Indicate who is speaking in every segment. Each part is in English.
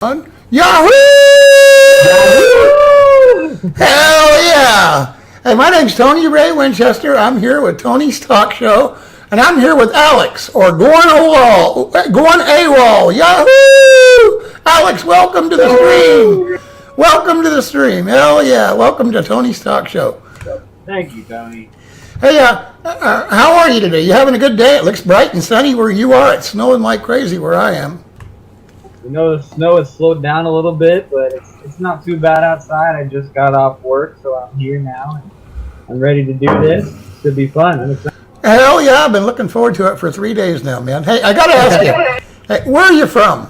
Speaker 1: Yahoo! Hell yeah! Hey, my name's Tony Ray Winchester. I'm here with Tony's Talk Show, and I'm here with Alex, or GoinAWaLL. GoinAWaLL. Yahoo! Alex, welcome to the stream. Welcome to the stream. Hell yeah! Welcome to Tony's Talk Show.
Speaker 2: Thank you, Tony.
Speaker 1: Hey, how are you today? You having a good day? It looks bright and sunny where you are. It's snowing like crazy where I am.
Speaker 2: You know, the snow has slowed down a little bit, but it's not too bad outside. I just got off work, so I'm here now, and I'm ready to do this. It should be fun. I'm excited.
Speaker 1: Hell yeah, I've been looking forward to it for 3 days now, man. Hey, I got to ask you, hey, where are you from?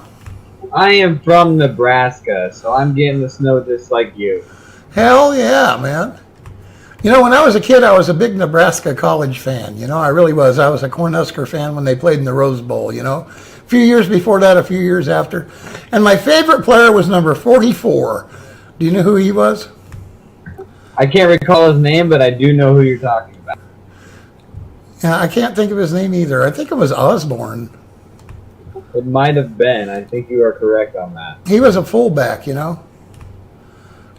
Speaker 2: I am from Nebraska, so I'm getting the snow just like you.
Speaker 1: Hell yeah, man. You know, when I was a kid, I was a big Nebraska College fan. You know, I really was. I was a Cornhusker fan when they played in the Rose Bowl, you know. A few years before that, a few years after. And my favorite player was number 44. Do you know who he was?
Speaker 2: I can't recall his name, but I do know who you're talking about.
Speaker 1: Yeah, I can't think of his name either. I think it was Osborne.
Speaker 2: It might have been. I think you are correct on that.
Speaker 1: He was a fullback, you know.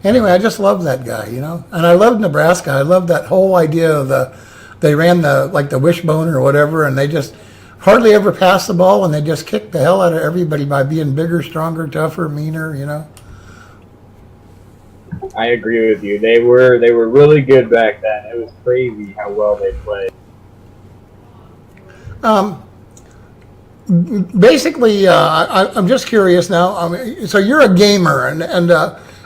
Speaker 1: Anyway, I just love that guy, you know. And I love Nebraska. I love that whole idea of they ran the wishbone or whatever, and they just hardly ever passed the ball, and they just kicked the hell out of everybody by being bigger, stronger, tougher, meaner, you know.
Speaker 2: I agree with you. They were really good back then. It was crazy how well they played.
Speaker 1: Basically, I'm just curious now. So you're a gamer, and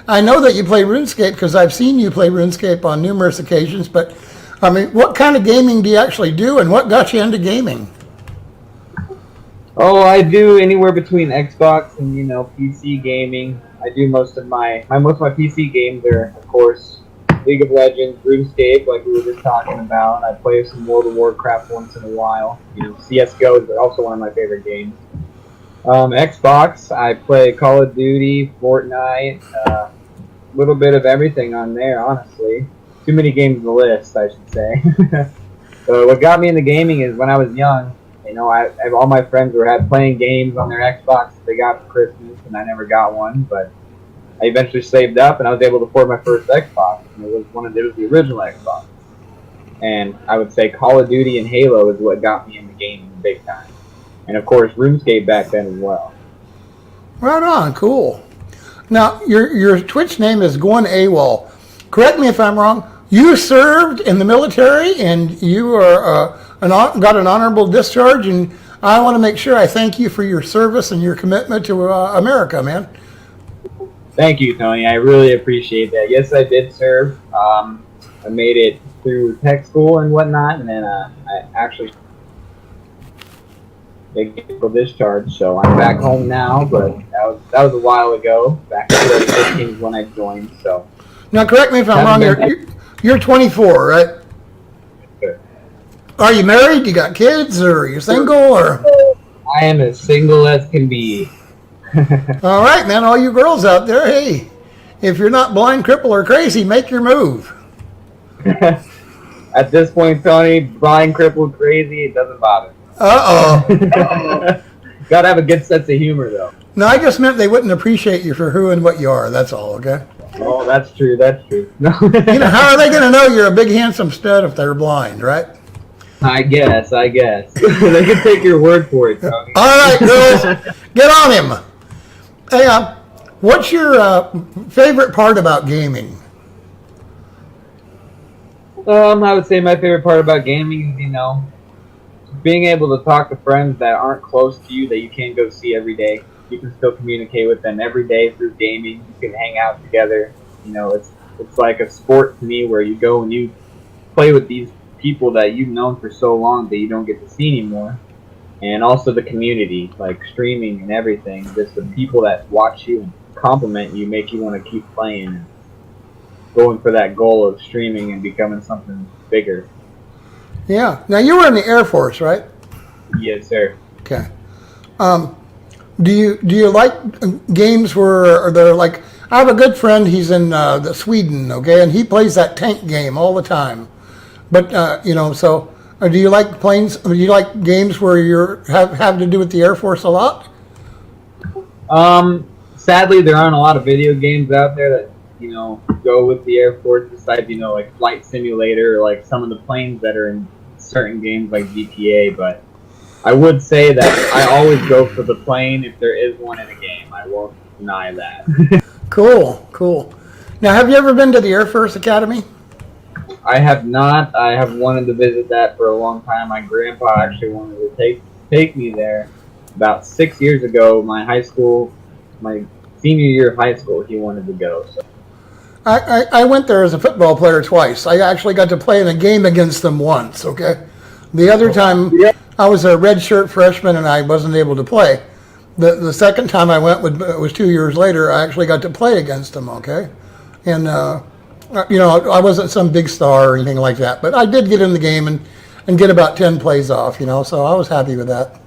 Speaker 1: I know that you play RuneScape because I've seen you play RuneScape on numerous occasions. But I mean, what kind of gaming do you actually do, and what got you into gaming?
Speaker 2: Oh, I do anywhere between Xbox and PC gaming. I do most of my PC games are, of course, League of Legends, RuneScape, like we were just talking about. I play some World of Warcraft once in a while. CS:GO is also one of my favorite games. Xbox, I play Call of Duty, Fortnite, a little bit of everything on there, honestly. Too many games to list, I should say. So what got me into gaming is when I was young, all my friends were playing games on their Xbox that they got for Christmas, and I never got one, but I eventually saved up, and I was able to afford my first Xbox, and it was the original Xbox. And I would say Call of Duty and Halo is what got me into gaming big time. And of course, RuneScape back then as well.
Speaker 1: Right on, cool. Now, your Twitch name is GoinAWaLL. Correct me if I'm wrong. You served in the military, and you are got an honorable discharge, and I want to make sure I thank you for your service and your commitment to America, man.
Speaker 2: Thank you, Tony. I really appreciate that. Yes, I did serve. I made it through tech school and whatnot, and then I actually got discharged. So I'm back home now, but that was a while ago. Back in 2015 is when I joined. So
Speaker 1: now, correct me if I'm wrong. You're 24, right?
Speaker 2: Sure.
Speaker 1: Are you married? You got kids, or are you single, or?
Speaker 2: I am as single as can be.
Speaker 1: All right, man. All you girls out there, hey, if you're not blind, crippled, or crazy, make your move.
Speaker 2: At this point, Tony, blind, crippled, crazy, it doesn't bother. Gotta have a good sense of humor, though.
Speaker 1: No, I just meant they wouldn't appreciate you for who and what you are. That's all, okay?
Speaker 2: Oh, that's true. That's true. No.
Speaker 1: How are they going to know you're a big, handsome stud if they're blind, right?
Speaker 2: I guess. They can take your word for it, Tony.
Speaker 1: All right, girls, get on him. Hey, what's your favorite part about gaming?
Speaker 2: I would say my favorite part about gaming is, being able to talk to friends that aren't close to you that you can't go see every day. You can still communicate with them every day through gaming. You can hang out together. It's like a sport to me where you go and you play with these people that you've known for so long that you don't get to see anymore. And also the community, like streaming and everything. Just the people that watch you and compliment you make you want to keep playing and going for that goal of streaming and becoming something bigger.
Speaker 1: Yeah. Now, you were in the Air Force, right?
Speaker 2: Yes, sir.
Speaker 1: Okay. Do you like games where they're like? I have a good friend. He's in Sweden, okay, and he plays that tank game all the time. But so do you like planes? Do you like games where you have to do with the Air Force a lot?
Speaker 2: sadly, there aren't a lot of video games out there that go with the Air Force besides like Flight Simulator or like some of the planes that are in certain games like GTA. But I would say that I always go for the plane if there is one in a game. I won't deny that.
Speaker 1: Cool, cool. Now, have you ever been to the Air Force Academy?
Speaker 2: I have not. I have wanted to visit that for a long time. My grandpa actually wanted to take me there about 6 years ago. My senior year of high school, he wanted to go. So.
Speaker 1: I went there as a football player twice. I actually got to play in a game against them once, okay? The other time, I was a redshirt freshman and I wasn't able to play. The second time I went was 2 years later. I actually got to play against them, okay? And, I wasn't some big star or anything like that, but I did get in the game and get about 10 plays off, so I was happy with that.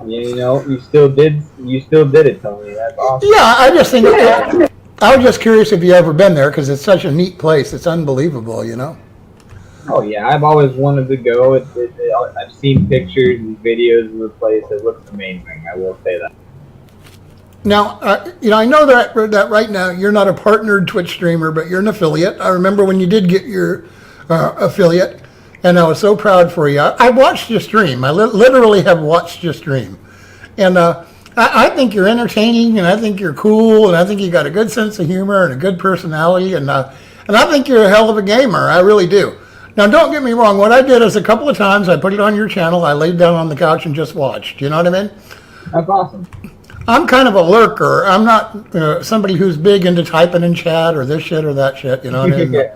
Speaker 2: Yeah, you still did it, Tony. That's awesome.
Speaker 1: Yeah, I was just curious if you ever been there because it's such a neat place. It's unbelievable,
Speaker 2: Oh yeah, I've always wanted to go. I've seen pictures and videos of the place. It looks amazing. I will say that.
Speaker 1: Now, I know that right now you're not a partnered Twitch streamer, but you're an affiliate. I remember when you did get your affiliate, and I was so proud for you. I watched your stream. I literally have watched your stream, and I think you're entertaining, and I think you're cool, and I think you got a good sense of humor and a good personality, and I think you're a hell of a gamer. I really do. Now, don't get me wrong. What I did is a couple of times I put it on your channel. I laid down on the couch and just watched. You know what I mean?
Speaker 2: That's awesome.
Speaker 1: I'm kind of a lurker. I'm not somebody who's big into typing in chat or this shit or that shit. You know what I mean?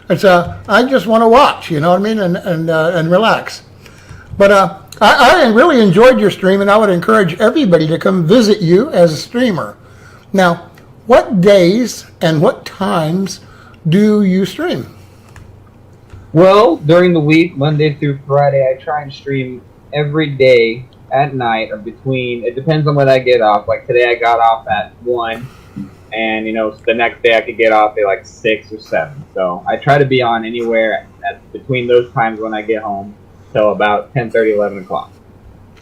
Speaker 1: It's I just want to watch. You know what I mean? And relax. But I really enjoyed your stream, and I would encourage everybody to come visit you as a streamer. Now, what days and what times do you stream?
Speaker 2: Well, during the week, Monday through Friday, I try and stream every day at night or between. It depends on when I get off. Like today, I got off at 1, and the next day I could get off at like 6 or 7. So I try to be on anywhere between those times when I get home till about 10:30, 11 o'clock.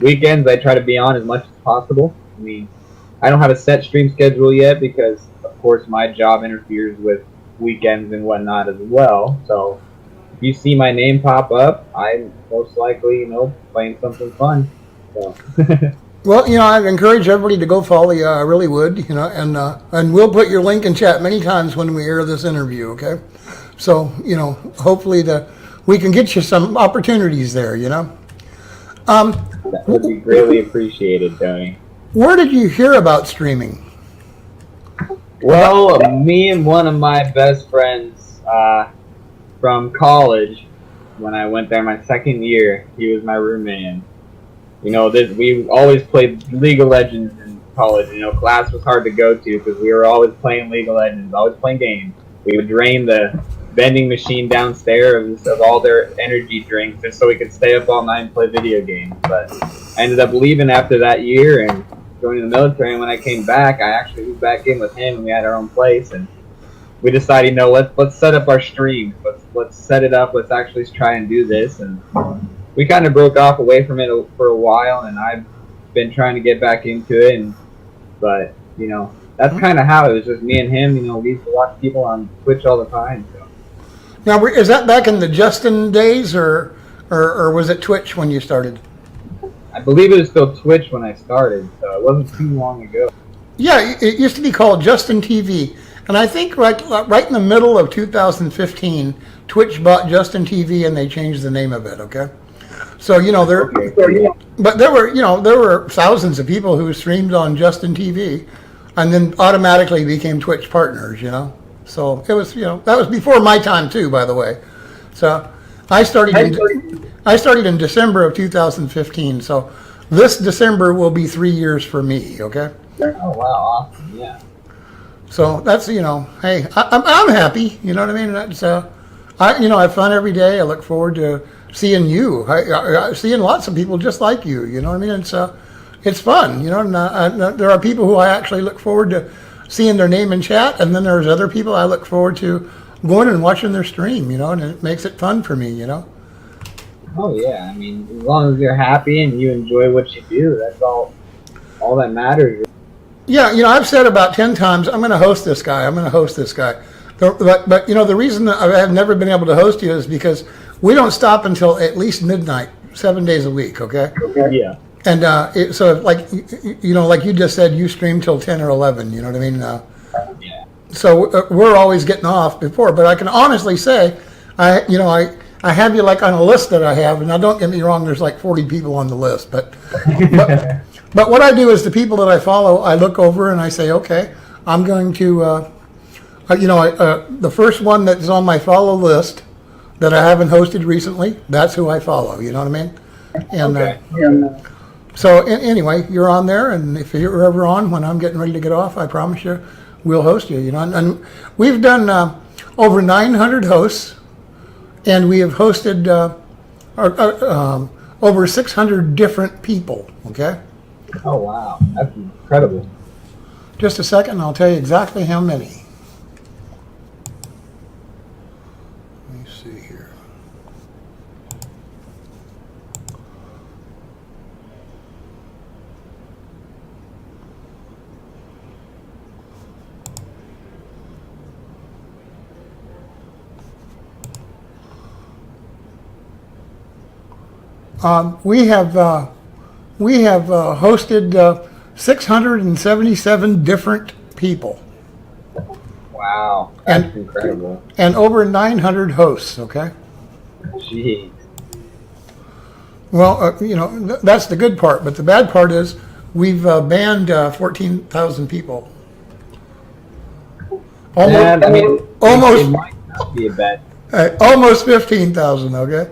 Speaker 2: Weekends, I try to be on as much as possible. I mean, I don't have a set stream schedule yet because, of course, my job interferes with weekends and whatnot as well. So if you see my name pop up, I'm most likely, playing something fun. So.
Speaker 1: Well, I'd encourage everybody to go follow you. I really would, and we'll put your link in chat many times when we air this interview, okay? So, hopefully we can get you some opportunities there,
Speaker 2: That would be greatly appreciated, Tony.
Speaker 1: Where did you hear about streaming?
Speaker 2: Well, me and one of my best friends from college, when I went there my second year, he was my roommate. And, we always played League of Legends in college. Class was hard to go to because we were always playing League of Legends, always playing games. We would drain the vending machine downstairs of all their energy drinks just so we could stay up all night and play video games. But I ended up leaving after that year and joining the military, and when I came back, I actually moved back in with him, and we had our own place, and we decided, let's set up our streams. Let's set it up. Let's actually try and do this, and we kind of broke off away from it for a while, and I've been trying to get back into it, but that's kind of how it was, just me and him. We used to watch people on Twitch all the time. So.
Speaker 1: Now, is that back in the Justin days, or was it Twitch when you started?
Speaker 2: I believe it was still Twitch when I started, so it wasn't too long ago.
Speaker 1: Yeah, it used to be called Justin TV, and I think right in the middle of 2015, Twitch bought Justin TV and they changed the name of it. Okay, so but there were thousands of people who streamed on Justin TV, and then automatically became Twitch partners. So it was that was before my time too, by the way. So I started in December of 2015. So this December will be 3 years for me. Okay.
Speaker 2: Oh wow! Awesome. Yeah.
Speaker 1: So that's hey, I'm happy. You know what I mean? That's I have fun every day. I look forward to seeing you. Seeing lots of people just like you. You know what I mean? It's fun. And there are people who I actually look forward to seeing their name in chat, and then there's other people I look forward to going and watching their stream. And it makes it fun for me.
Speaker 2: Oh yeah, I mean, as long as you're happy and you enjoy what you do, that's all that matters.
Speaker 1: Yeah, I've said about 10 times, I'm going to host this guy. I'm going to host this guy. But the reason that I have never been able to host you is because we don't stop until at least midnight, 7 days a week, okay?
Speaker 2: Yeah.
Speaker 1: And so, like, like you just said, you stream till 10 or 11, you know what I mean?
Speaker 2: Yeah.
Speaker 1: So we're always getting off before. But I can honestly say, I have you like on a list that I have. And now don't get me wrong, there's like 40 people on the list. But what I do is the people that I follow, I look over and I say, okay, I'm going to, the first one that's on my follow list that I haven't hosted recently, that's who I follow. You know what I mean? And so anyway, you're on there, and if you're ever on when I'm getting ready to get off, I promise you, we'll host you. And we've done over 900 hosts, and we have hosted over 600 different people. Okay.
Speaker 2: Oh wow, that's incredible.
Speaker 1: Just a second, I'll tell you exactly how many. Let me see here. We have hosted 677 different people.
Speaker 2: Wow, that's incredible.
Speaker 1: And over 900 hosts, okay?
Speaker 2: Jeez.
Speaker 1: Well, that's the good part, but the bad part is we've banned 14,000 people.
Speaker 2: Almost,
Speaker 1: almost,
Speaker 2: it might not be a bad.
Speaker 1: Almost 15,000, okay?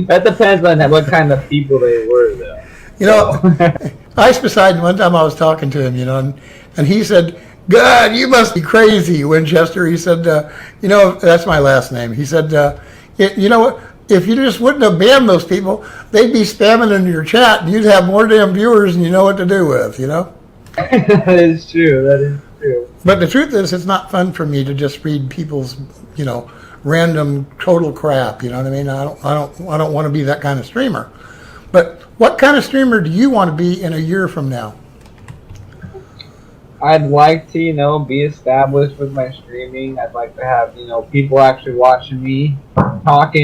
Speaker 2: That depends on what kind of people they were, though.
Speaker 1: Ice Poseidon, one time I was talking to him, and he said, God, you must be crazy, Winchester. He said, that's my last name. He said, you know what? If you just wouldn't have banned those people, they'd be spamming into your chat, and you'd have more damn viewers than you know what to do with,
Speaker 2: That is true. That is true.
Speaker 1: But the truth is, it's not fun for me to just read people's, random total crap. You know what I mean? I don't want to be that kind of streamer. But what kind of streamer do you want to be in a year from now?
Speaker 2: I'd like to, be established with my streaming. I'd like to have, people actually watching me, not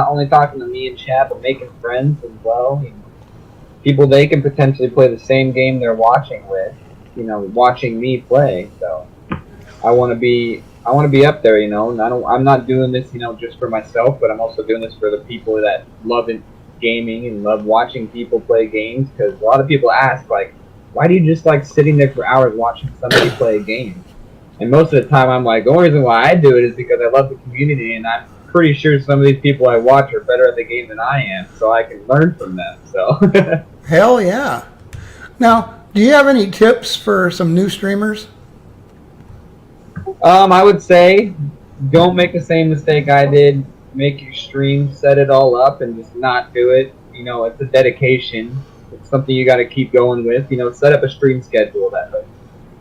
Speaker 2: only talking to me in chat, but making friends as well. People they can potentially play the same game they're watching with, watching me play. So I want to be up there, and I'm not doing this, just for myself, but I'm also doing this for the people that love gaming and love watching people play games. Because a lot of people ask, like, why do you just like sitting there for hours watching somebody play a game? And most of the time I'm like, the only reason why I do it is because I love the community, and I'm pretty sure some of these people I watch are better at the game than I am, so I can learn from them. So
Speaker 1: Hell yeah. Now, do you have any tips for some new streamers?
Speaker 2: I would say don't make the same mistake I did. Make your stream, set it all up, and just not do it. It's a dedication. It's something you got to keep going with. Set up a stream schedule that's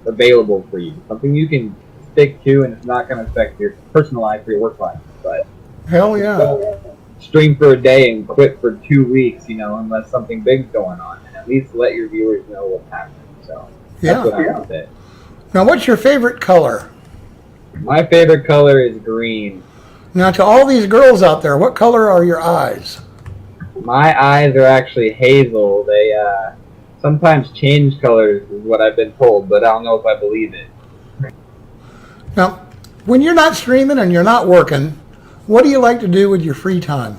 Speaker 2: available for you. Something you can stick to, and it's not going to affect your personal life or your work life. But
Speaker 1: hell yeah.
Speaker 2: Stream for a day and quit for 2 weeks, unless something big's going on. And at least let your viewers know what's happening. So that's what I would say.
Speaker 1: Now, what's your favorite color?
Speaker 2: My favorite color is green.
Speaker 1: Now, to all these girls out there, what color are your eyes?
Speaker 2: My eyes are actually hazel. They sometimes change colors, is what I've been told, but I don't know if I believe it.
Speaker 1: Now, when you're not streaming and you're not working, what do you like to do with your free time?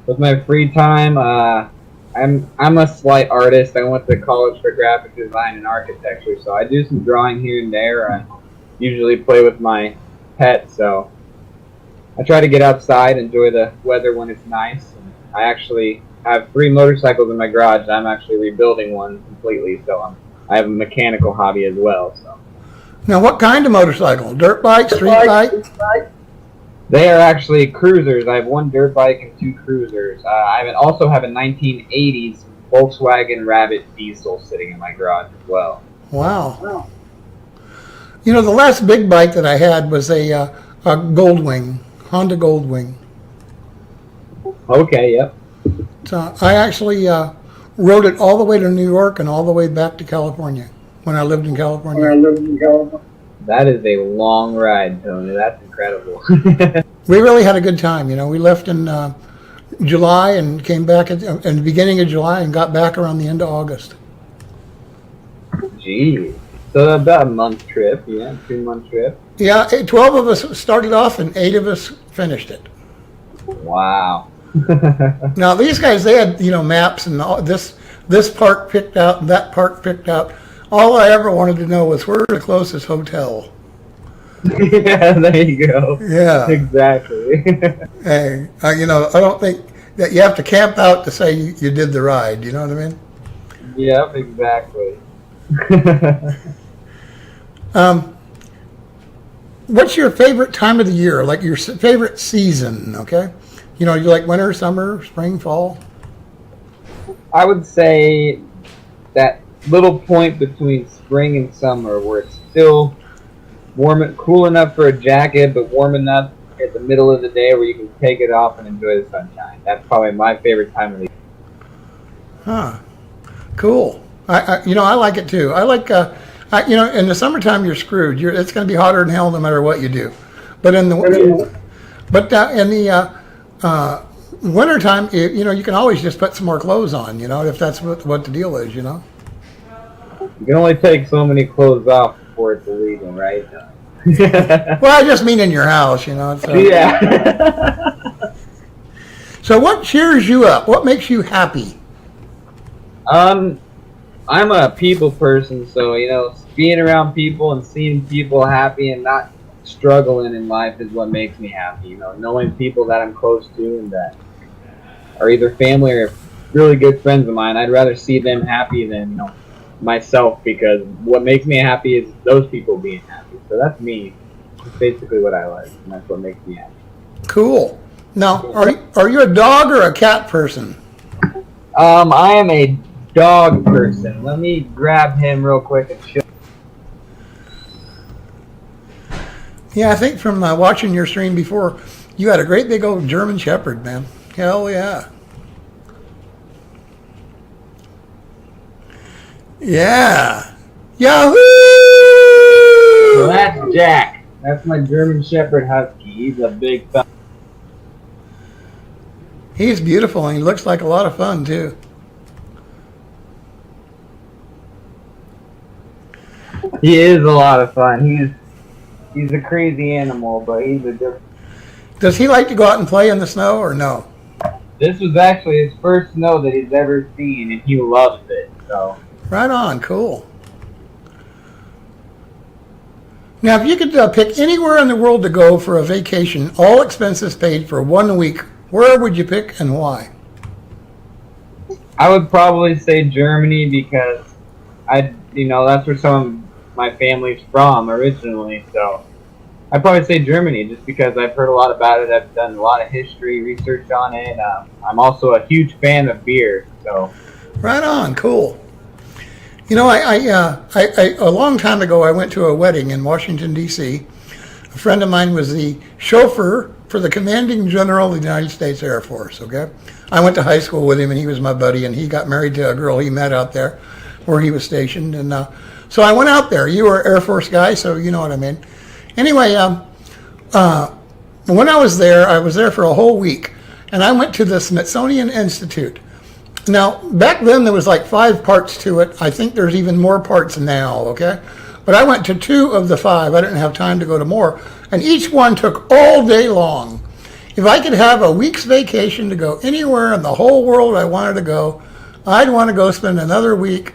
Speaker 2: With my free time, I'm a slight artist. I went to college for graphic design and architecture, so I do some drawing here and there. I usually play with my pets, so I try to get outside, enjoy the weather when it's nice. And I actually have 3 motorcycles in my garage, and I'm actually rebuilding one completely, so I have a mechanical hobby as well. So.
Speaker 1: Now, what kind of motorcycle? Dirt bike, street bike?
Speaker 2: They are actually cruisers. I have 1 dirt bike and 2 cruisers. I also have a 1980s Volkswagen Rabbit diesel sitting in my garage as well.
Speaker 1: Wow. The last big bike that I had was a Goldwing, Honda Goldwing.
Speaker 2: Okay, yep.
Speaker 1: So I actually rode it all the way to New York and all the way back to California when I lived in California.
Speaker 2: That is a long ride, Tony. That's incredible.
Speaker 1: We really had a good time. We left in July and came back in the beginning of July and got back around the end of August.
Speaker 2: Geez. So about a month trip, 2-month trip.
Speaker 1: Yeah, 12 of us started off and 8 of us finished it.
Speaker 2: Wow.
Speaker 1: Now these guys, they had maps and all this park picked out and that park picked out. All I ever wanted to know was where's the closest hotel.
Speaker 2: Yeah, there you go.
Speaker 1: Yeah,
Speaker 2: exactly.
Speaker 1: Hey, I don't think that you have to camp out to say you did the ride. You know what I mean?
Speaker 2: Yep, exactly.
Speaker 1: What's your favorite time of the year? Like your favorite season? Okay, you like winter, summer, spring, fall.
Speaker 2: I would say that little point between spring and summer where it's still cool enough for a jacket, but warm enough at the middle of the day where you can take it off and enjoy the sunshine. That's probably my favorite time of the year.
Speaker 1: Huh. Cool. I like it too. I like, in the summertime you're screwed. It's going to be hotter than hell no matter what you do. But in the wintertime, you can always just put some more clothes on. If that's what the deal is.
Speaker 2: You can only take so many clothes off before it's illegal, right?
Speaker 1: Well, I just mean in your house, So.
Speaker 2: Yeah.
Speaker 1: So what cheers you up? What makes you happy?
Speaker 2: I'm a people person, so being around people and seeing people happy and not struggling in life is what makes me happy. Knowing people that I'm close to and that are either family or really good friends of mine, I'd rather see them happy than myself, because what makes me happy is those people being happy. So that's me. That's basically what I like, and that's what makes me happy.
Speaker 1: Cool. Now, are you a dog or a cat person?
Speaker 2: I am a dog person. Let me grab him real quick and show.
Speaker 1: Yeah, I think from watching your stream before, you had a great big old German Shepherd, man. Hell yeah. Yeah. Yahoo!
Speaker 2: So that's Jack. That's my German Shepherd Husky. He's a big fella.
Speaker 1: He's beautiful and he looks like a lot of fun too.
Speaker 2: He is a lot of fun. He's a crazy animal, but he's a good.
Speaker 1: Does he like to go out and play in the snow or no?
Speaker 2: This was actually his first snow that he's ever seen, and he loves it. So.
Speaker 1: Right on, cool. Now, if you could pick anywhere in the world to go for a vacation, all expenses paid for 1 week, where would you pick and why?
Speaker 2: I would probably say Germany, because that's where some of my family's from originally. So I'd probably say Germany, just because I've heard a lot about it. I've done a lot of history research on it. I'm also a huge fan of beer. So.
Speaker 1: Right on, cool. I a long time ago, I went to a wedding in Washington, D.C. A friend of mine was the chauffeur for the commanding general of the United States Air Force, okay? I went to high school with him, and he was my buddy, and he got married to a girl he met out there where he was stationed. And so I went out there. You were an Air Force guy, so you know what I mean. Anyway, when I was there for a whole week, and I went to the Smithsonian Institute. Now, back then there was like 5 parts to it. I think there's even more parts now, okay? But I went to 2 of the 5. I didn't have time to go to more. And each one took all day long. If I could have a week's vacation to go anywhere in the whole world I wanted to go, I'd want to go spend another week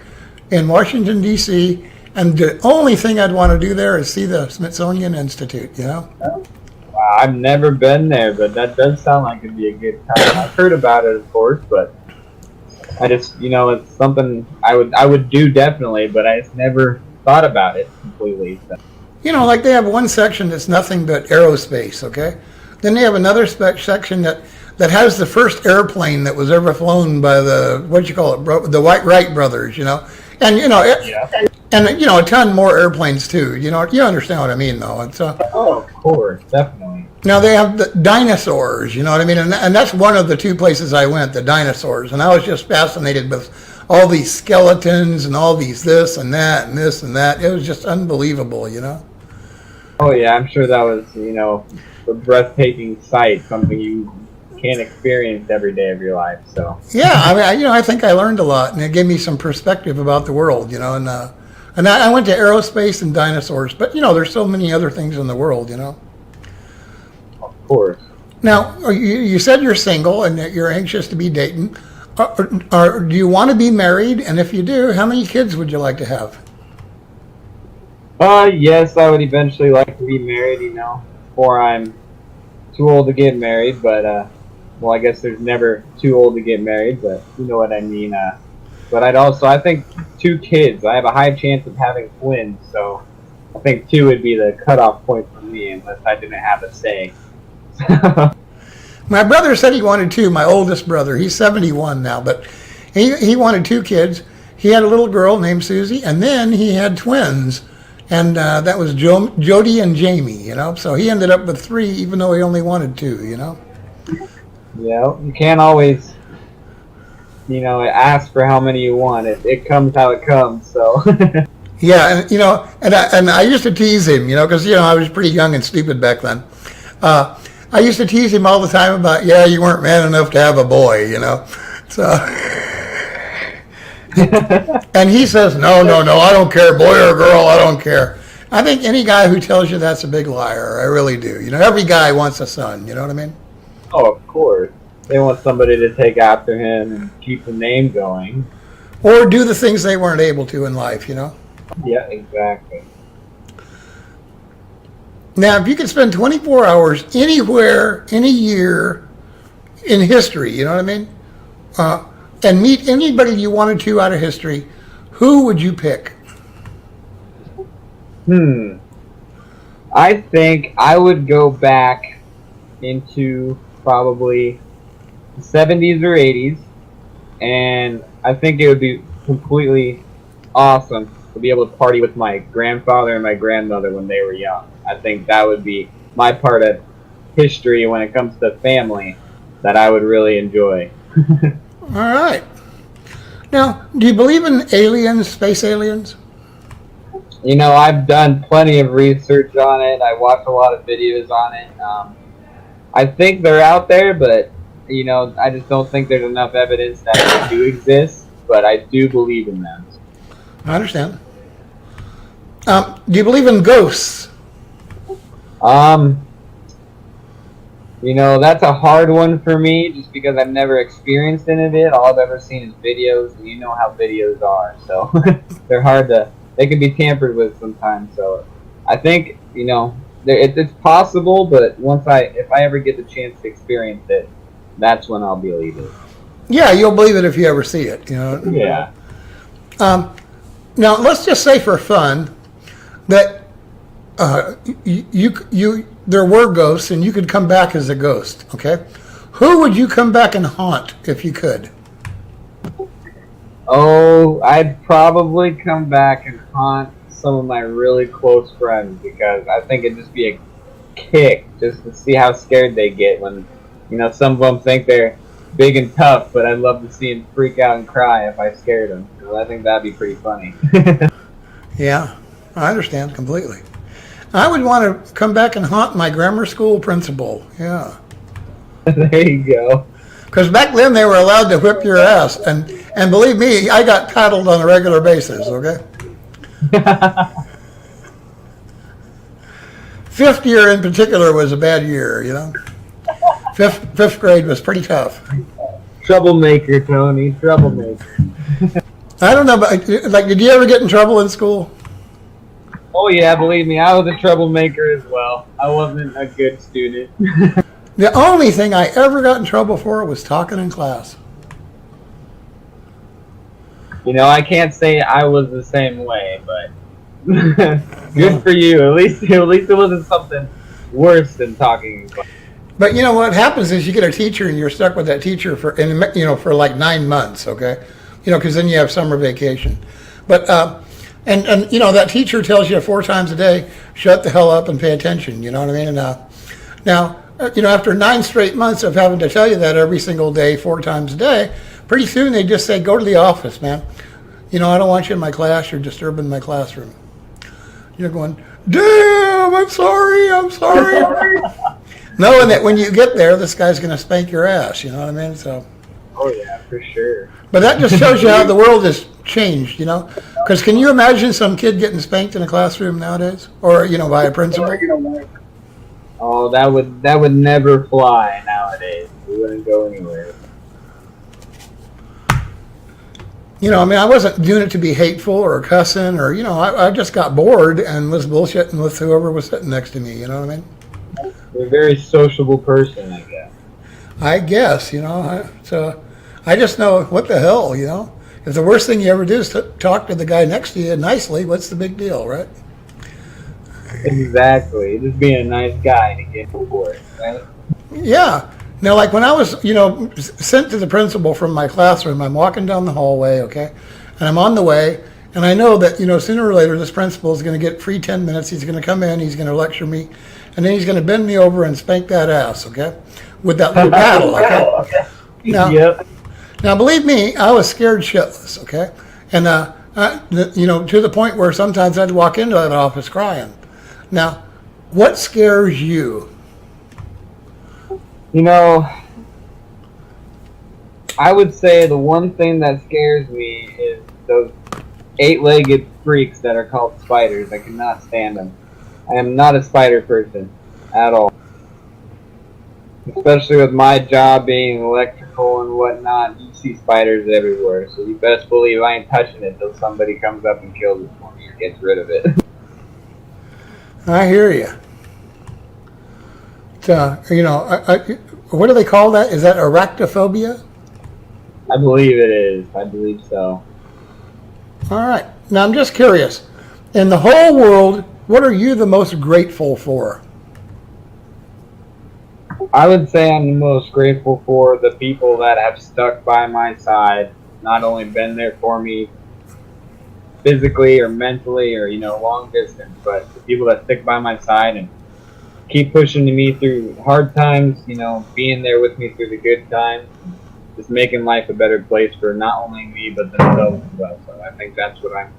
Speaker 1: in Washington, D.C., and the only thing I'd want to do there is see the Smithsonian Institute, Wow,
Speaker 2: I've never been there, but that does sound like it'd be a good time. I've heard about it, of course, but I just, it's something I would do definitely, but I just never thought about it completely. So.
Speaker 1: Like they have one section that's nothing but aerospace, okay? Then they have another section that has the first airplane that was ever flown by the, the Wright brothers, And,
Speaker 2: Yeah.
Speaker 1: And, a ton more airplanes too. You understand what I mean, though. It's,
Speaker 2: oh, of course, definitely.
Speaker 1: Now they have the dinosaurs, you know what I mean? And that's one of the 2 places I went, the dinosaurs. And I was just fascinated with all these skeletons and all these this and that and this and that. It was just unbelievable, you know.
Speaker 2: Oh yeah, I'm sure that was, a breathtaking sight, something you can't experience every day of your life. So
Speaker 1: yeah, I think I learned a lot, and it gave me some perspective about the world, and I went to aerospace and dinosaurs, but there's so many other things in the world,
Speaker 2: of course.
Speaker 1: Now, you said you're single and that you're anxious to be dating. Do you want to be married? And if you do, how many kids would you like to have?
Speaker 2: Yes, I would eventually like to be married, before I'm too old to get married, but, well, I guess there's never too old to get married, but you know what I mean. But I think 2 kids, I have a high chance of having twins, so I think 2 would be the cutoff point for me unless I didn't have a say.
Speaker 1: My brother said he wanted 2, my oldest brother. He's 71 now, but he wanted 2 kids. He had a little girl named Susie, and then he had twins. And that was Jody and Jamie, So he ended up with 3, even though he only wanted 2,
Speaker 2: Yeah, you can't always, ask for how many you want. It comes how it comes, so.
Speaker 1: Yeah, and I used to tease him, because, I was pretty young and stupid back then. I used to tease him all the time about, you weren't man enough to have a boy, So. And he says, no, I don't care, boy or girl, I don't care. I think any guy who tells you that's a big liar. I really do. Every guy wants a son, you know what I mean?
Speaker 2: Oh, of course. They want somebody to take after him and keep the name going.
Speaker 1: Or do the things they weren't able to in life,
Speaker 2: Yeah, exactly.
Speaker 1: Now, if you could spend 24 hours anywhere, any year in history, you know what I mean? And meet anybody you wanted to out of history, who would you pick?
Speaker 2: I think I would go back into probably the 70s or 80s, and I think it would be completely awesome to be able to party with my grandfather and my grandmother when they were young. I think that would be my part of history when it comes to family that I would really enjoy.
Speaker 1: All right. Now, do you believe in aliens, space aliens?
Speaker 2: I've done plenty of research on it. I watched a lot of videos on it. I think they're out there, but, I just don't think there's enough evidence that they do exist, but I do believe in them.
Speaker 1: I understand. Do you believe in ghosts?
Speaker 2: That's a hard one for me just because I've never experienced any of it. All I've ever seen is videos, and you know how videos are. So they can be tampered with sometimes. So I think, it's possible, but if I ever get the chance to experience it, that's when I'll believe it.
Speaker 1: Yeah, you'll believe it if you ever see it,
Speaker 2: Yeah.
Speaker 1: Now, let's just say for fun that there were ghosts and you could come back as a ghost, okay? Who would you come back and haunt if you could?
Speaker 2: Oh, I'd probably come back and haunt some of my really close friends because I think it'd just be a kick just to see how scared they get when, some of them think they're big and tough, but I'd love to see them freak out and cry if I scared them. So I think that'd be pretty funny.
Speaker 1: Yeah, I understand completely. I would want to come back and haunt my grammar school principal. Yeah.
Speaker 2: There you go.
Speaker 1: Because back then they were allowed to whip your ass, and believe me, I got paddled on a regular basis. Okay. 5th year in particular was a bad year. Fifth grade was pretty tough.
Speaker 2: Troublemaker, Tony. Troublemaker.
Speaker 1: I don't know, but did you ever get in trouble in school?
Speaker 2: Oh yeah, believe me, I was a troublemaker as well. I wasn't a good student.
Speaker 1: The only thing I ever got in trouble for was talking in class.
Speaker 2: I can't say I was the same way, but good for you. At least it wasn't something worse than talking in class.
Speaker 1: But what happens is you get a teacher and you're stuck with that teacher for like 9 months, okay? Because then you have summer vacation. But and that teacher tells you 4 times a day, shut the hell up and pay attention. You know what I mean? And now after 9 straight months of having to tell you that every single day, 4 times a day, pretty soon they just say, go to the office, man. I don't want you in my class. You're disturbing my classroom. You're going, damn, I'm sorry. Knowing that when you get there, this guy's going to spank your ass. You know what I mean? So.
Speaker 2: Oh, yeah, for sure.
Speaker 1: But that just shows you how the world has changed, Because can you imagine some kid getting spanked in a classroom nowadays? Or, by a principal?
Speaker 2: Oh, that would never fly nowadays. It wouldn't go anywhere.
Speaker 1: I wasn't doing it to be hateful or cussing or, I just got bored and was bullshitting with whoever was sitting next to me, you know what I mean?
Speaker 2: You're a very sociable person, I guess.
Speaker 1: I guess, so I just know, what the hell, If the worst thing you ever do is talk to the guy next to you nicely, what's the big deal, right?
Speaker 2: Exactly. Just being a nice guy to get for it, right?
Speaker 1: Yeah. Now, like when I was, sent to the principal from my classroom, I'm walking down the hallway, okay? And I'm on the way, and I know that, sooner or later this principal is going to get free 10 minutes. He's going to come in, he's going to lecture me, and then he's going to bend me over and spank that ass, okay? With that little paddle, okay? Now, believe me, I was scared shitless, okay? And, to the point where sometimes I'd walk into that office crying. Now, what scares you?
Speaker 2: I would say the one thing that scares me is those 8-legged freaks that are called spiders. I cannot stand them. I am not a spider person at all. Especially with my job being electrical and whatnot, you see spiders everywhere. So you best believe I ain't touching it till somebody comes up and kills it for me or gets rid of it.
Speaker 1: I hear you. What do they call that? Is that arachnophobia?
Speaker 2: I believe it is. I believe so.
Speaker 1: All right. Now, I'm just curious. In the whole world, what are you the most grateful for?
Speaker 2: I would say I'm the most grateful for the people that have stuck by my side, not only been there for me physically or mentally or, long distance, but the people that stick by my side and keep pushing me through hard times, being there with me through the good times, just making life a better place for not only me, but themselves as well. So I think that's what I'm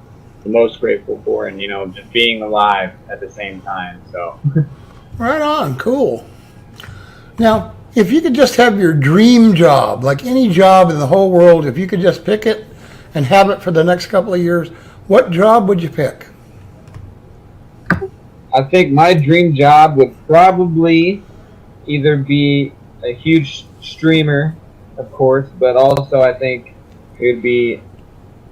Speaker 2: the most grateful for, and, just being alive at the same time, so.
Speaker 1: Right on, cool. Now, if you could just have your dream job, like any job in the whole world, if you could just pick it and have it for the next couple of years, what job would you pick?
Speaker 2: I think my dream job would probably either be a huge streamer, of course, but also I think it would be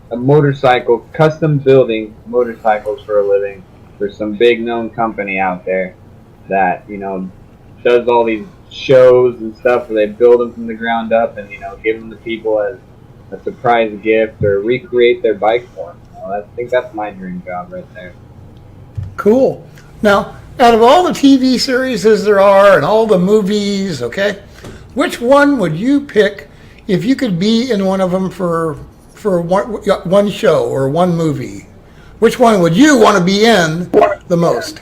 Speaker 2: a motorcycle, custom building motorcycles for a living for some big known company out there that, does all these shows and stuff where they build them from the ground up and, give them to people as a surprise gift or recreate their bike for them. I think that's my dream job right there.
Speaker 1: Cool. Now, out of all the TV series there are and all the movies, okay, which one would you pick if you could be in one of them for one show or one movie? Which one would you want to be in the most?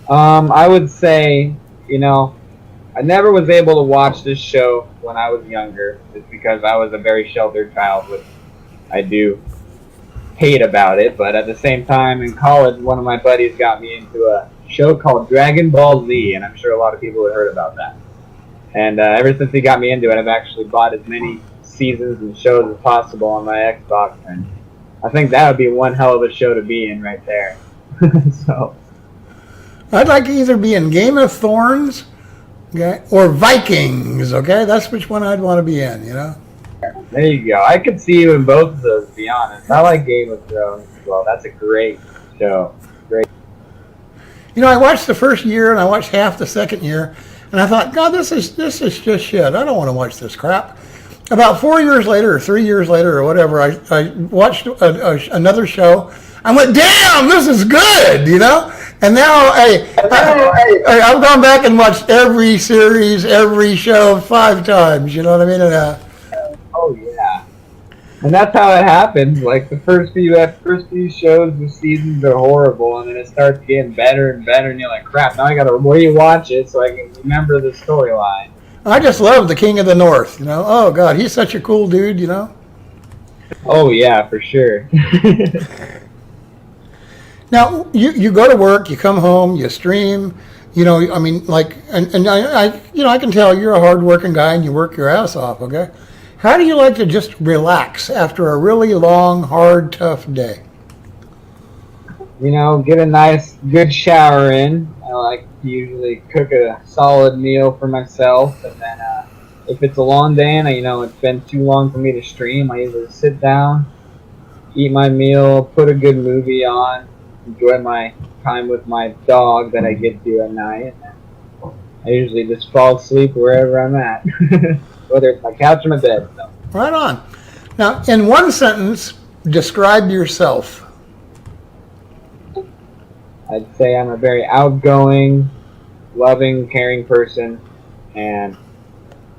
Speaker 2: I would say, I never was able to watch this show when I was younger just because I was a very sheltered child, which I do hate about it. But at the same time, in college, one of my buddies got me into a show called Dragon Ball Z, and I'm sure a lot of people have heard about that. And ever since he got me into it, I've actually bought as many seasons and shows as possible on my Xbox, and I think that would be one hell of a show to be in right there. So
Speaker 1: I'd like to either be in Game of Thrones, okay, or Vikings, okay? That's which one I'd want to be in,
Speaker 2: There you go. I could see you in both of those, to be honest. I like Game of Thrones as well. That's a great show. Great.
Speaker 1: I watched the first year and I watched half the second year, and I thought, God, this is just shit. I don't want to watch this crap. About 4 years later, or 3 years later, or whatever, I watched another show. I went, damn, this is good, And now, I've gone back and watched every series, every show 5 times. You know what I mean? And,
Speaker 2: oh yeah, and that's how it happens. Like the first few shows, the seasons are horrible, and then it starts getting better and better, and you're like, crap, now I gotta rewatch it so I can remember the storyline.
Speaker 1: I just love the King of the North, you know. Oh, God, he's such a cool dude, you know.
Speaker 2: Oh, yeah, for sure.
Speaker 1: Now, you go to work, you come home, you stream, you know, I mean, like, and I can tell you're a hard-working guy and you work your ass off, okay? How do you like to just relax after a really long, hard, tough day?
Speaker 2: You know, get a nice, good shower in. I like to usually cook a solid meal for myself, and then if it's a long day and it's been too long for me to stream, I usually sit down, eat my meal, put a good movie on, enjoy my time with my dog that I get to at night. And I usually just fall asleep wherever I'm at, whether it's my couch or my bed. So.
Speaker 1: Right on. Now, in one sentence, describe yourself.
Speaker 2: I'd say I'm a very outgoing, loving, caring person, and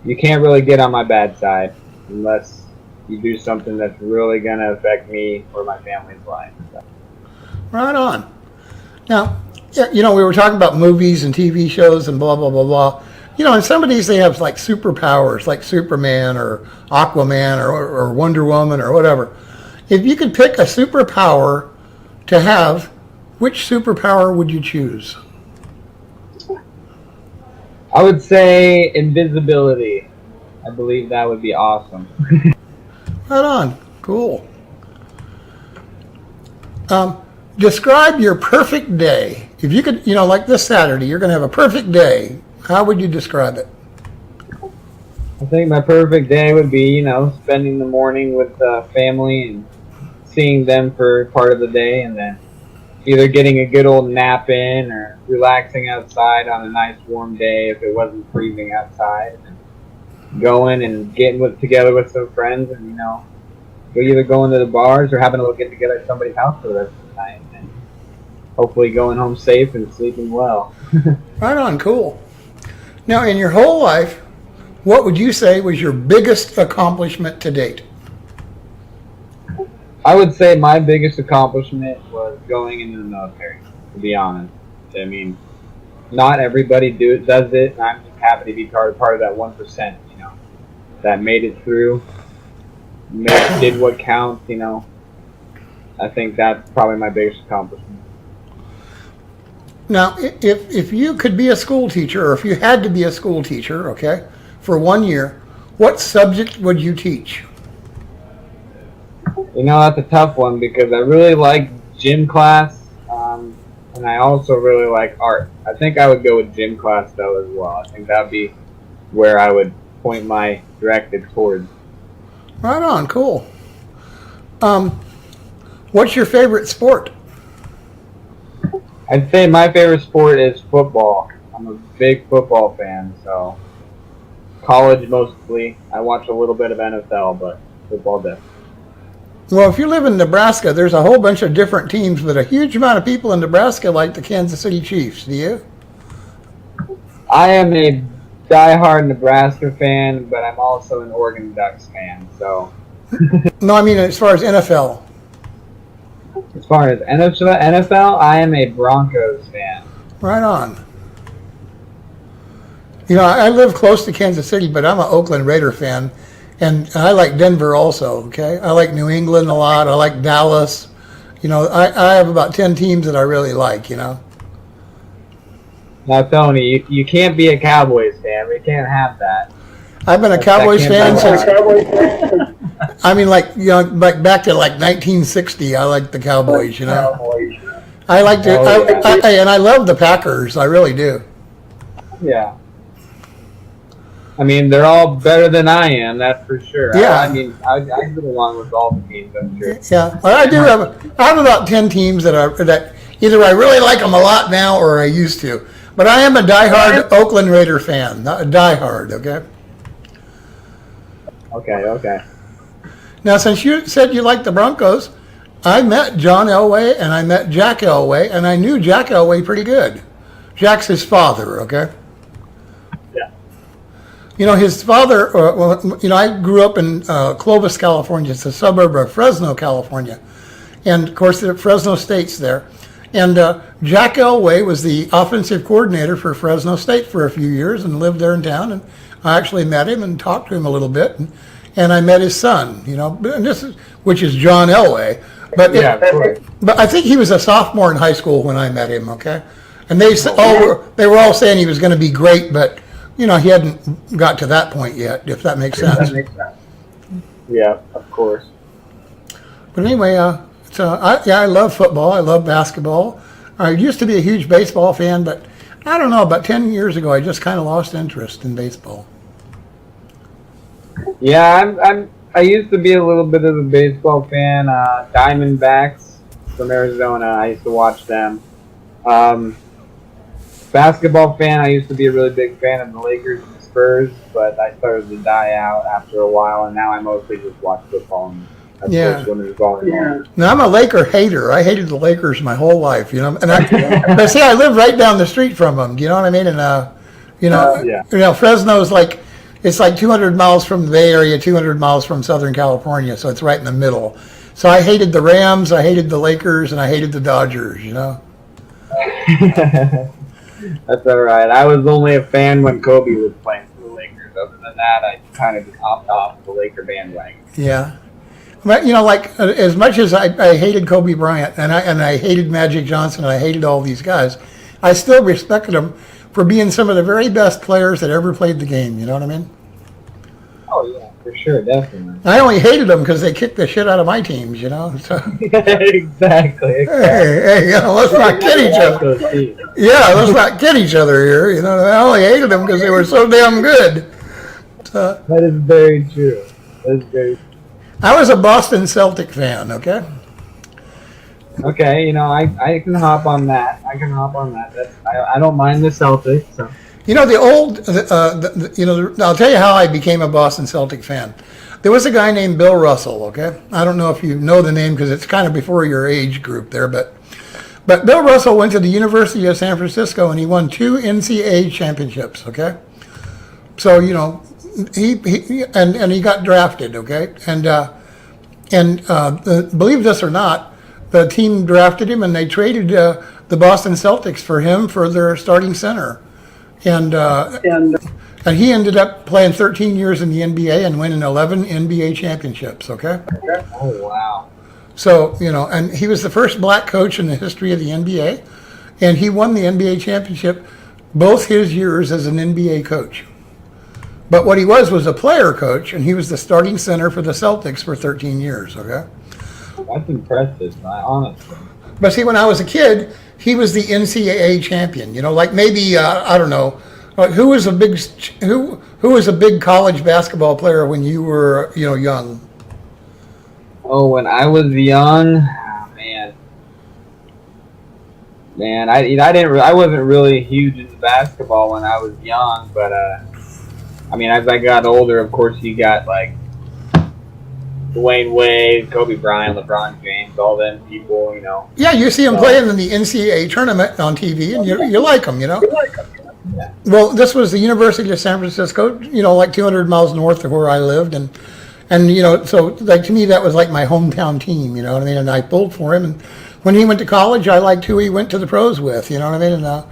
Speaker 2: you can't really get on my bad side unless you do something that's really going to affect me or my family's life. So.
Speaker 1: Right on. Now, you know, we were talking about movies and TV shows and blah, blah, blah, blah. You know, and some of these, they have like superpowers, like Superman or Aquaman or Wonder Woman or whatever. If you could pick a superpower to have, which superpower would you choose?
Speaker 2: I would say invisibility. I believe that would be awesome.
Speaker 1: Right on. Cool. Describe your perfect day. If you could, you know, like this Saturday, you're going to have a perfect day. How would you describe it?
Speaker 2: I think my perfect day would be, spending the morning with family and seeing them for part of the day, and then either getting a good old nap in or relaxing outside on a nice warm day if it wasn't freezing outside, and going and getting together with some friends and, either going to the bars or having a get together at somebody's house for the rest of the night, and hopefully going home safe and sleeping well.
Speaker 1: Right on, cool. Now, in your whole life, what would you say was your biggest accomplishment to date?
Speaker 2: I would say my biggest accomplishment was going into the military, to be honest. I mean, not everybody does it, and I'm just happy to be part of that 1%, that made it through, did what counts, I think that's probably my biggest accomplishment.
Speaker 1: Now, if you could be a school teacher, or if you had to be a school teacher, okay, for 1 year, what subject would you teach?
Speaker 2: That's a tough one because I really like gym class, and I also really like art. I think I would go with gym class, though, as well. I think that would be where I would point my directive towards.
Speaker 1: Right on, cool. What's your favorite sport?
Speaker 2: I'd say my favorite sport is football. I'm a big football fan, so college mostly. I watch a little bit of NFL, but football definitely.
Speaker 1: Well, if you live in Nebraska, there's a whole bunch of different teams, but a huge amount of people in Nebraska like the Kansas City Chiefs. Do you?
Speaker 2: I am a diehard Nebraska fan, but I'm also an Oregon Ducks fan, so.
Speaker 1: No, I mean as far as NFL.
Speaker 2: As far as NFL, I am a Broncos fan.
Speaker 1: Right on. I live close to Kansas City, but I'm an Oakland Raider fan, and I like Denver also, okay? I like New England a lot. I like Dallas. I have about 10 teams that I really like,
Speaker 2: Now, Tony, you can't be a Cowboys fan. We can't have that.
Speaker 1: I've been a Cowboys fan since... I mean, like back to like 1960. I like the Cowboys. I like to, and I love the Packers. I really do.
Speaker 2: Yeah. I mean, they're all better than I am. That's for sure.
Speaker 1: Yeah.
Speaker 2: I get along with all the teams. I'm sure.
Speaker 1: Yeah. Well, I have about 10 teams that either I really like them a lot now or I used to. But I am a diehard Oakland Raider fan. Not a diehard. Okay.
Speaker 2: Okay.
Speaker 1: Now, since you said you like the Broncos, I met John Elway and I met Jack Elway, and I knew Jack Elway pretty good. Jack's his father, okay?
Speaker 2: Yeah.
Speaker 1: His father, I grew up in Clovis, California. It's a suburb of Fresno, California. And, of course, Fresno State's there. And Jack Elway was the offensive coordinator for Fresno State for a few years and lived there in town. And I actually met him and talked to him a little bit. And I met his son, and which is John Elway. But
Speaker 2: Yeah, of course.
Speaker 1: but I think he was a sophomore in high school when I met him. Okay, and they were all saying he was going to be great, but he hadn't got to that point yet. If that makes sense.
Speaker 2: That makes sense. Yeah, of course.
Speaker 1: But anyway, I love football. I love basketball. I used to be a huge baseball fan, but I don't know. About 10 years ago, I just kind of lost interest in baseball.
Speaker 2: Yeah, I used to be a little bit of a baseball fan. Diamondbacks from Arizona, I used to watch them. Basketball fan, I used to be a really big fan of the Lakers and the Spurs, but I started to die out after a while, and now I mostly just watch football and
Speaker 1: Yeah.
Speaker 2: when there's volleyball.
Speaker 1: Now, I'm a Laker hater. I hated the Lakers my whole life, And but see, I live right down the street from them. Do you know what I mean? And
Speaker 2: Yeah.
Speaker 1: Fresno's it's like 200 miles from the Bay Area, 200 miles from Southern California, so it's right in the middle. So I hated the Rams, I hated the Lakers, and I hated the Dodgers.
Speaker 2: That's all right. I was only a fan when Kobe was playing for the Lakers. Other than that, I kind of just hopped off the Laker bandwagon.
Speaker 1: Yeah. But as much as I hated Kobe Bryant and I hated Magic Johnson and I hated all these guys, I still respected them for being some of the very best players that ever played the game. You know what I mean?
Speaker 2: Oh yeah, for sure, definitely.
Speaker 1: I only hated them because they kicked the shit out of my teams. So,
Speaker 2: exactly.
Speaker 1: hey, let's not kid each other. Yeah, let's not kid each other here. I only hated them because they were so damn good. So,
Speaker 2: that is very true. That is very true.
Speaker 1: I was a Boston Celtic fan. Okay.
Speaker 2: Okay, I can hop on that. I don't mind the Celtics. So.
Speaker 1: I'll tell you how I became a Boston Celtic fan. There was a guy named Bill Russell, okay? I don't know if you know the name because it's kind of before your age group there, but Bill Russell went to the University of San Francisco and he won 2 NCAA championships, okay? So, he got drafted, okay? And believe this or not, the team drafted him and they traded the Boston Celtics for him for their starting center. And he ended up playing 13 years in the NBA and winning 11 NBA championships, okay?
Speaker 2: Oh, wow.
Speaker 1: So, and he was the first black coach in the history of the NBA, and he won the NBA championship both his years as an NBA coach. But what he was a player coach, and he was the starting center for the Celtics for 13 years, okay?
Speaker 2: That's impressive, honestly.
Speaker 1: But see, when I was a kid, he was the NCAA champion. Maybe I don't know, who was a big college basketball player when you were young?
Speaker 2: Oh, when I was young, man, I wasn't really huge into basketball when I was young, but as I got older, of course, you got Dwayne Wade, Kobe Bryant, LeBron James, all them people,
Speaker 1: Yeah, you see them playing in the NCAA tournament on TV, and you like them, Yeah. Well, this was the University of San Francisco, 200 miles north of where I lived, and so to me that was like my hometown team, And I pulled for him, and when he went to college, I liked who he went to the pros with, And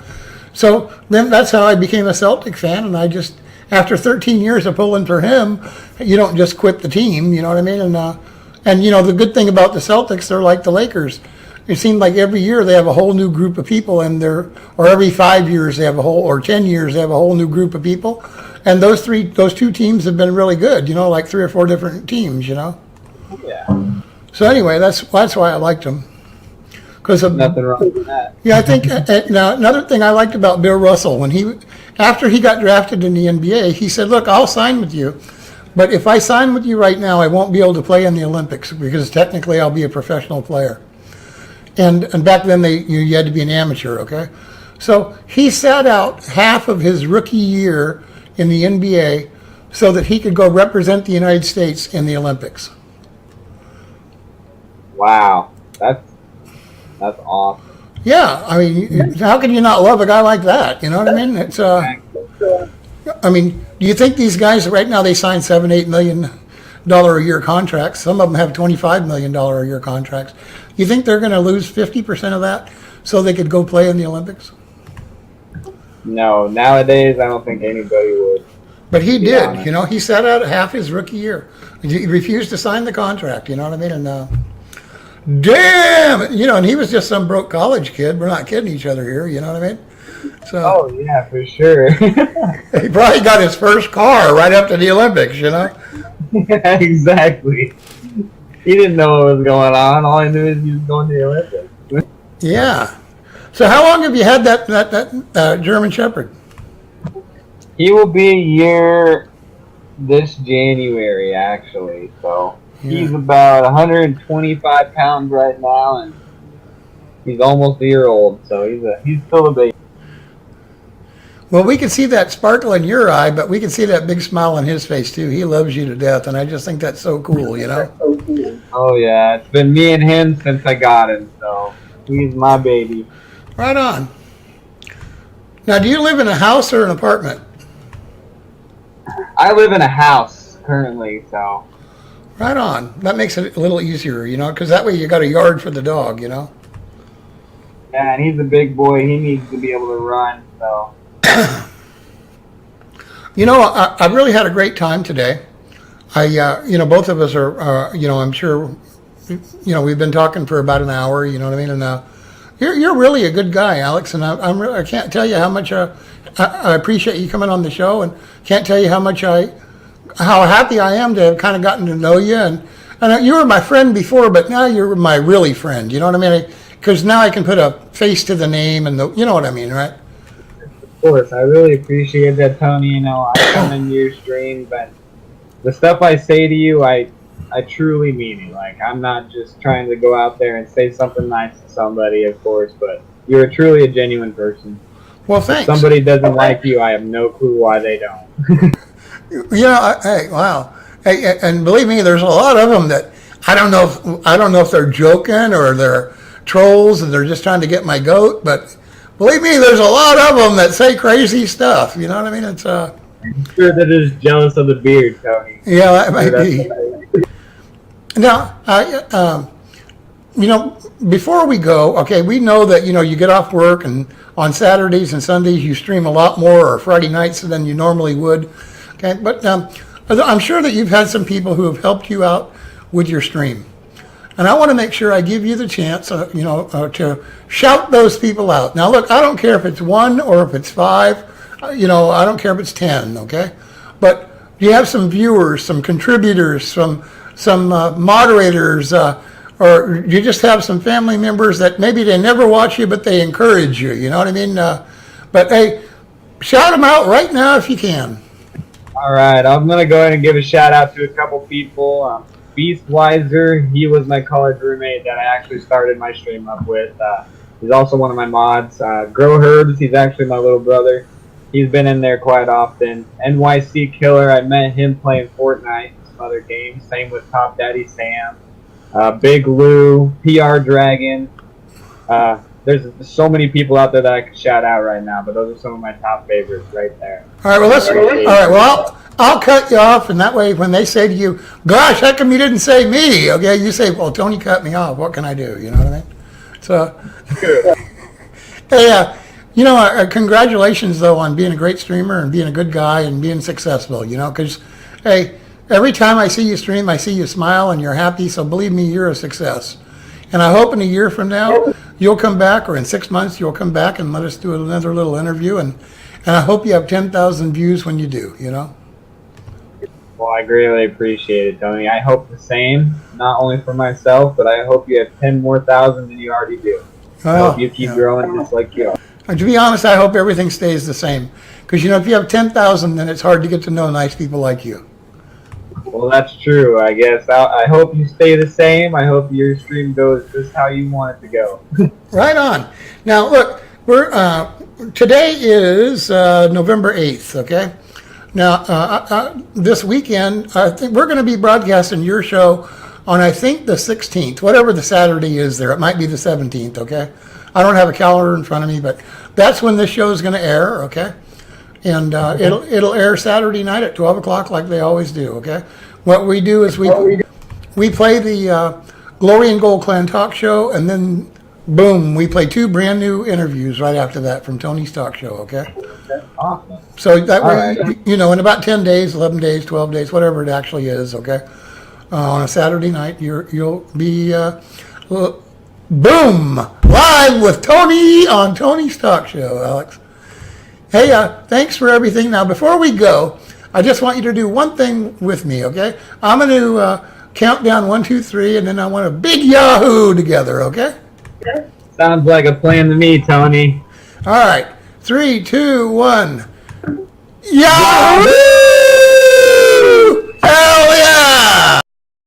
Speaker 1: so then that's how I became a Celtic fan, and I just. After 13 years of pulling for him, you don't just quit the team, And the good thing about the Celtics, they're like the Lakers. It seems like every year they have a whole new group of people, or every 5 years they have or 10 years they have a whole new group of people. And those 2 teams have been really good, like 3 or 4 different teams,
Speaker 2: Yeah.
Speaker 1: So anyway, that's why I liked them.
Speaker 2: Nothing wrong with that.
Speaker 1: Yeah, I think now another thing I liked about Bill Russell after he got drafted in the NBA, he said, "Look, I'll sign with you, but if I sign with you right now, I won't be able to play in the Olympics because technically I'll be a professional player." And back then you had to be an amateur, okay? So he sat out half of his rookie year in the NBA so that he could go represent the United States in the Olympics.
Speaker 2: Wow, that's awesome.
Speaker 1: Yeah, how can you not love a guy like that? You know what I mean? It's do you think these guys right now they sign $7-8 million a year contracts? Some of them have $25 million a year contracts. You think they're going to lose 50% of that so they could go play in the Olympics?
Speaker 2: No, nowadays I don't think anybody would.
Speaker 1: But he did,
Speaker 2: honest.
Speaker 1: you know. He sat out half his rookie year. He refused to sign the contract, you know what I mean? And damn, you know, and he was just some broke college kid. We're not kidding each other here, you know what I mean? So
Speaker 2: Oh yeah, for sure.
Speaker 1: he probably got his first car right after the Olympics, you know?
Speaker 2: Exactly. He didn't know what was going on. All he knew is he was going to the Olympics.
Speaker 1: Yeah. So how long have you had that German Shepherd?
Speaker 2: He will be a year this January, actually. So he's about 125 pounds right now, and he's almost a year old. So he's still a baby.
Speaker 1: Well, we can see that sparkle in your eye, but we can see that big smile on his face too. He loves you to death, and I just think that's so cool, you know?
Speaker 2: Oh yeah, it's been me and him since I got him. So he's my baby.
Speaker 1: Right on. Now, do you live in a house or an apartment?
Speaker 2: I live in a house currently, so
Speaker 1: Right on. That makes it a little easier, you know, because that way you got a yard for the dog, you know?
Speaker 2: yeah, and he's a big boy. He needs to be able to run. So
Speaker 1: You know, I've really had a great time today. You know, both of us are, you know, I'm sure, you know, we've been talking for about an hour, you know what I mean? And you're really a good guy, Alex, and I can't tell you how much I appreciate you coming on the show, and can't tell you how happy I am to have kind of gotten to know you. And you were my friend before, but now you're my really friend, you know what I mean? Because now I can put a face to the name, and you know what I mean, right?
Speaker 2: of course, I really appreciate that, Tony. You know, I come into your stream, but the stuff I say to you, I truly mean it. Like, I'm not just trying to go out there and say something nice to somebody, of course, but you're truly a genuine person.
Speaker 1: Well, thanks.
Speaker 2: If somebody doesn't like you, I have no clue why they don't.
Speaker 1: You know, hey, wow. Hey, and believe me, there's a lot of them that I don't know if they're joking or they're trolls and they're just trying to get my goat, but believe me, there's a lot of them that say crazy stuff. You know what I mean? It's
Speaker 2: I'm sure they're just jealous of the beard, Tony.
Speaker 1: yeah, that might be. Now, you know, before we go, okay, we know that, you know, you get off work and on Saturdays and Sundays you stream a lot more, or Friday nights than you normally would. Okay, but I'm sure that you've had some people who have helped you out with your stream. And I want to make sure I give you the chance, you know, to shout those people out. Now, look, I don't care if it's 1 or if it's 5. You know, I don't care if it's 10, okay? But you have some viewers, some contributors, some moderators, or you just have some family members that maybe they never watch you, but they encourage you. You know what I mean? But hey, shout them out right now if you can.
Speaker 2: All right, I'm going to go ahead and give a shout out to a couple people. Beastwiser, he was my college roommate that I actually started my stream up with. He's also one of my mods. Grow Herbs, he's actually my little brother. He's been in there quite often. NYC Killer, I met him playing Fortnite and some other games. Same with Top Daddy Sam. Big Lou, PR Dragon. There's so many people out there that I could shout out right now, but those are some of my top favorites right there.
Speaker 1: All right, well, I'll cut you off, and that way when they say to you, gosh, how come you didn't say me? Okay, you say, well, Tony cut me off. What can I do? You know what I mean? So, hey, you know, congratulations, though, on being a great streamer and being a good guy and being successful, you know, because, hey, every time I see you stream, I see you smile and you're happy, so believe me, you're a success. And I hope in a year from now, you'll come back, or in 6 months, you'll come back and let us do another little interview, and I hope you have 10,000 views when you do, you know?
Speaker 2: Well, I greatly appreciate it, Tony. I hope the same, not only for myself, but I hope you have 10 more thousand than you already do. I hope you keep growing just like you are.
Speaker 1: To be honest, I hope everything stays the same. Because, you know, if you have 10,000, then it's hard to get to know nice people like you.
Speaker 2: Well, that's true, I guess. I hope you stay the same. I hope your stream goes just how you want it to go.
Speaker 1: Right on. Now, look, today is November 8th, okay? Now, this weekend, I think we're going to be broadcasting your show on, I think, the 16th, whatever the Saturday is there. It might be the 17th, okay? I don't have a calendar in front of me, but that's when this show is going to air, okay? And it'll air Saturday night at 12 o'clock like they always do, okay? What we do is we play the Glory and Gold Clan talk show, and then boom, we play 2 brand new interviews right after that from Tony's Talk Show, okay?
Speaker 2: Awesome.
Speaker 1: So that way,
Speaker 2: right.
Speaker 1: you know, in about 10 days, 11 days, 12 days, whatever it actually is, okay? On a Saturday night, you'll be, boom, live with Tony on Tony's Talk Show, Alex. Hey, thanks for everything. Now, before we go, I just want you to do one thing with me, okay? I'm going to count down 1, 2, 3, and then I want a big Yahoo together, okay?
Speaker 2: Sounds like a plan to me, Tony.
Speaker 1: All right. 3, 2, 1. Yahoo!